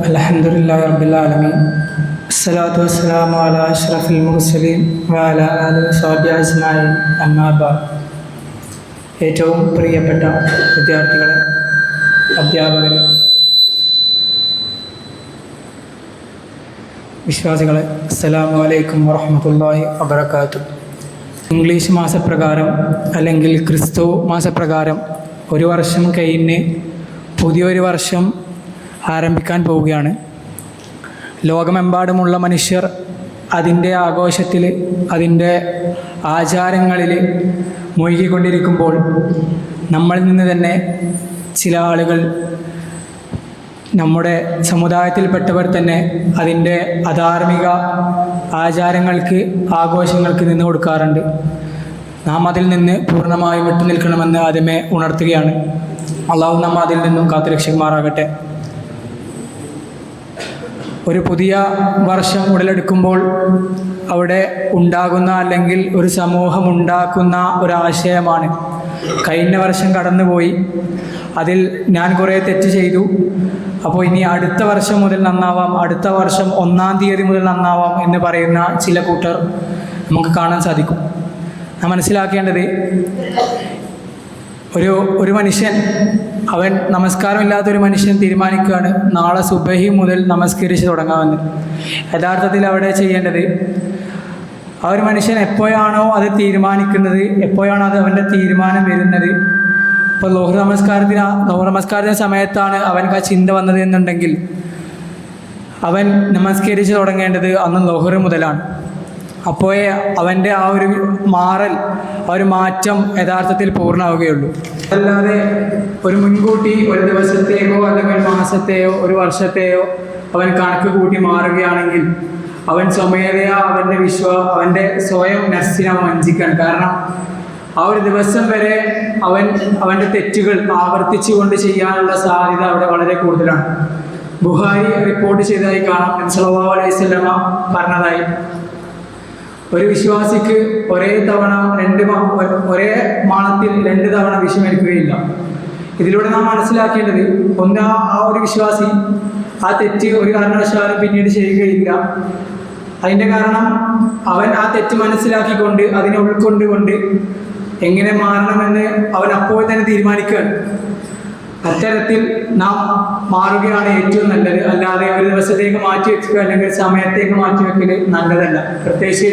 അൽഹംദുലില്ലാഹി റബ്ബിൽ ആലമീൻ അസ്സലാത്തു വസ്സലാമു അലാ അഷ്റഫിൽ മുർസലീൻ വഅലാ ആലിഹി വസഹ്ബിഹി അജ്മഈൻ അമ്മാ ബഅദ്. ഏറ്റവും പ്രിയപ്പെട്ട വിദ്യാർത്ഥികളെ, അധ്യാപകരെ, വിശ്വാസികളെ, അസ്സലാമു അലൈക്കും വറഹ്മത്തുള്ളാഹി വബറകാതുഹു. ഇംഗ്ലീഷ് മാസപ്രകാരം അല്ലെങ്കിൽ ക്രിസ്തു മാസപ്രകാരം ഒരു വർഷം കഴിഞ്ഞ് പുതിയൊരു വർഷം ആരംഭിക്കാൻ പോവുകയാണ്. ലോകമെമ്പാടുമുള്ള മനുഷ്യർ അതിൻ്റെ ആഘോഷത്തിൽ, അതിൻ്റെ ആചാരങ്ങളിൽ മുഴുകിക്കൊണ്ടിരിക്കുമ്പോൾ നമ്മളിൽ നിന്ന് തന്നെ ചില ആളുകൾ, നമ്മുടെ സമുദായത്തിൽപ്പെട്ടവർ തന്നെ അതിൻ്റെ അധാർമിക ആചാരങ്ങൾക്ക്, ആഘോഷങ്ങൾക്ക് നിന്ന് കൊടുക്കാറുണ്ട്. നാം അതിൽ നിന്ന് പൂർണ്ണമായും വിട്ടു നിൽക്കണമെന്ന് ആദ്യമേ ഉണർത്തുകയാണ്. അള്ളാഹു നമ്മ അതിൽ നിന്നും കാത്തുരക്ഷിക്കുമാറാകട്ടെ. ഒരു പുതിയ വർഷം ഉടലെടുക്കുമ്പോൾ അവിടെ ഉണ്ടാകുന്ന, അല്ലെങ്കിൽ ഒരു സമൂഹം ഉണ്ടാക്കുന്ന ഒരാശയമാണ്, കഴിഞ്ഞ വർഷം കടന്നുപോയി, അതിൽ ഞാൻ കുറേ തെറ്റ് ചെയ്തു, അപ്പോൾ ഇനി അടുത്ത വർഷം മുതൽ നന്നാവാം, അടുത്ത വർഷം 1-ാം തീയതി മുതൽ നന്നാവാം എന്ന് പറയുന്ന ചില കൂട്ടർ നമുക്ക് കാണാൻ സാധിക്കും. നാം മനസ്സിലാക്കേണ്ടത്, ഒരു മനുഷ്യൻ, അവൻ നമസ്കാരമില്ലാത്തൊരു മനുഷ്യൻ തീരുമാനിക്കുകയാണ് നാളെ സുബഹി മുതൽ നമസ്കരിച്ച് തുടങ്ങാമെന്ന്. യഥാർത്ഥത്തിൽ അവിടെ ചെയ്യേണ്ടത്, ആ ഒരു മനുഷ്യൻ എപ്പോഴാണോ അത് തീരുമാനിക്കുന്നത്, എപ്പോഴാണോ അത് അവൻ്റെ തീരുമാനം വരുന്നത്, ഇപ്പോൾ ലോഹർ നമസ്കാരത്തിൻ്റെ സമയത്താണ് അവൻക്ക് ആ ചിന്ത വന്നത് എന്നുണ്ടെങ്കിൽ അവൻ നമസ്കരിച്ച് തുടങ്ങേണ്ടത് അന്ന് ലോഹർ മുതലാണ്. അപ്പോഴേ അവൻ്റെ ആ ഒരു മാറൽ, ആ ഒരു മാറ്റം യഥാർത്ഥത്തിൽ പൂർണ്ണമാവുകയുള്ളൂ. അല്ലാതെ ഒരു മുൻകൂട്ടി ഒരു ദിവസത്തെയോ അല്ലെങ്കിൽ ഒരു മാസത്തെയോ ഒരു വർഷത്തെയോ അവൻ കണക്ക് കൂട്ടി മാറുകയാണെങ്കിൽ അവൻ സ്വമേധയാ അവൻ്റെ സ്വയം നഫ്സിനെ വഞ്ചിക്കാൻ. കാരണം ആ ഒരു ദിവസം വരെ അവൻ്റെ തെറ്റുകൾ ആവർത്തിച്ചുകൊണ്ട് ചെയ്യാനുള്ള സാധ്യത അവിടെ വളരെ കൂടുതലാണ്. ബുഖാരി റിപ്പോർട്ട് ചെയ്തതായി കാണാം, നബി സല്ലല്ലാഹു അലൈഹി വസല്ലം പറഞ്ഞതായി, ഒരു വിശ്വാസിക്ക് ഒരേ മാളത്തിൽ 2 തവണ വിഷമേൽക്കുകയില്ല. ഇതിലൂടെ നാം മനസ്സിലാക്കേണ്ടത്, ഒന്ന്, ആ ഒരു വിശ്വാസി ആ തെറ്റ് ഒരു കാരണവശാലും പിന്നീട് ചെയ്യുകയില്ല. അതിൻ്റെ കാരണം അവൻ ആ തെറ്റ് മനസ്സിലാക്കിക്കൊണ്ട്, അതിനെ ഉൾക്കൊണ്ടുകൊണ്ട് എങ്ങനെ മാറണമെന്ന് അവൻ അപ്പോൾ തന്നെ തീരുമാനിക്കുകയാണ്. അത്തരത്തിൽ നാം മാറുകയാണ് ഏറ്റവും നല്ലത്. അല്ലാതെ ഒരു ദിവസത്തേക്ക് മാറ്റി വെക്കുക അല്ലെങ്കിൽ സമയത്തേക്ക് മാറ്റി വെക്കൽ നല്ലതല്ല. പ്രത്യേകിച്ച്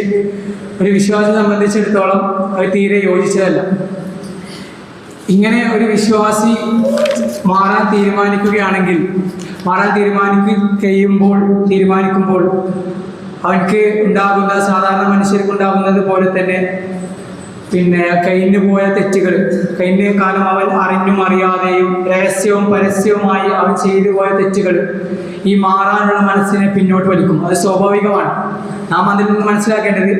ഒരു വിശ്വാസിയെ സംബന്ധിച്ചിടത്തോളം അത് തീരെ യോജിച്ചതല്ല. ഇങ്ങനെ ഒരു വിശ്വാസി മാറാൻ തീരുമാനിക്കുമ്പോൾ അവൻക്ക് ഉണ്ടാകുന്ന, സാധാരണ മനുഷ്യർക്ക് ഉണ്ടാകുന്നത് പോലെ തന്നെ കഴിഞ്ഞു പോയ തെറ്റുകൾ, കഴിഞ്ഞ കാലം അവൻ അറിഞ്ഞും അറിയാതെയും രഹസ്യവും പരസ്യവുമായി അവൻ ചെയ്തു പോയ തെറ്റുകൾ ഈ മാറാനുള്ള മനസ്സിനെ പിന്നോട്ട് വലിക്കും. അത് സ്വാഭാവികമാണ്. നാം അതിൽ നിന്ന് മനസ്സിലാക്കേണ്ടത്,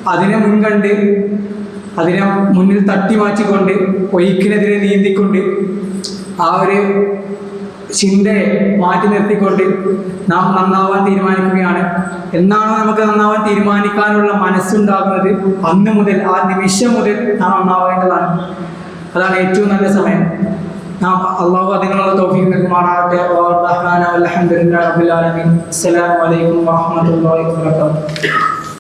അതിനെ മുൻകണ്ട്, അതിനെ മുന്നിൽ തട്ടി മാറ്റിക്കൊണ്ട്, ഒഴുക്കിനെതിരെ നീന്തിക്കൊണ്ട്, ആ ഒരു ചിന്തയെ മാറ്റി നിർത്തിക്കൊണ്ട് നാം നന്നാവാൻ തീരുമാനിക്കുകയാണ്. എന്നാണോ നമുക്ക് നന്നാവാൻ തീരുമാനിക്കാനുള്ള മനസ്സുണ്ടാകുന്നത്, അന്ന് മുതൽ, ആ നിമിഷം മുതൽ നാം നന്നാവേണ്ടതാണ്. അതാണ് ഏറ്റവും നല്ല സമയം. നാം അള്ളാഹു അതിനുള്ള തൗഫീഖ് നൽകുമാറാകട്ടെ. അൽഹംദുലില്ലാഹി റബ്ബിൽ ആലമീൻ. അസ്സലാമു അലൈക്കും വറഹ്മത്തുള്ളാഹി വബറകാതുഹു.